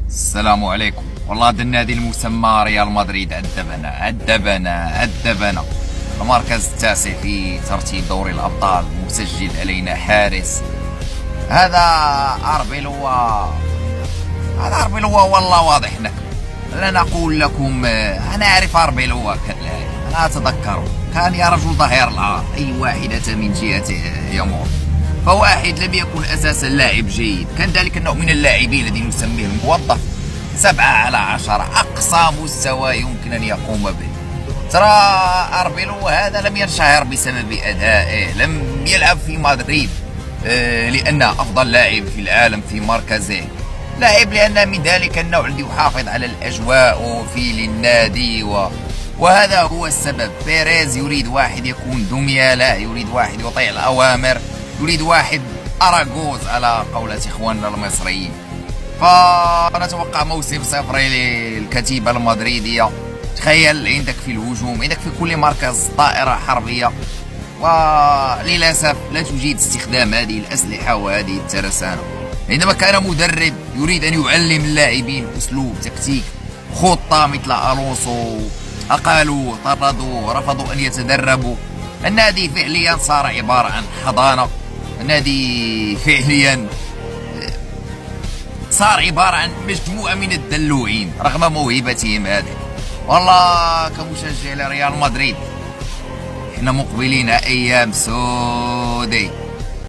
السلام عليكم. والله هذا النادي المسمى ريال مدريد أدبنا. المركز التاسع في ترتيب دوري الأبطال، مسجل علينا حارس. هذا أربيلوا والله واضح لكم. أنا أقول لكم، أنا أعرف أربيلوا كلاعب، أنا أتذكره كان يا رجل ظهير العار، أي واحدة من جهته يمر. فواحد لم يكن أساسا لاعب جيد، كان ذلك النوع من اللاعبين الذي نسميه الموظف 7/10، أقصى مستوى يمكن أن يقوم به. ترى أربيلو هذا لم ينشهر بسبب أدائه، لم يلعب في مدريد لأنه أفضل لاعب في العالم في مركزه، لاعب لأنه من ذلك النوع الذي يحافظ على الأجواء في للنادي وهذا هو السبب. بيريز يريد واحد يكون دمياله، يريد واحد يطيع الأوامر، يريد واحد أراغوز على قولة إخواننا المصريين. فنتوقع موسم صفري للكتيبة المدريدية. تخيل عندك في الهجوم، عندك في كل مركز طائرة حربية، وللأسف لا تجيد استخدام هذه الأسلحة وهذه الترسانة. عندما كان مدرب يريد أن يعلم اللاعبين أسلوب تكتيك خطة مثل ألونسو، أقالوا، طردوا، رفضوا أن يتدربوا. النادي فعليا صار عبارة عن حضانة، النادي فعليا صار عبارة عن مجموعة من الدلوعين رغم موهبتهم هذه. والله كمشجع لريال مدريد احنا مقبلين أيام سوداء.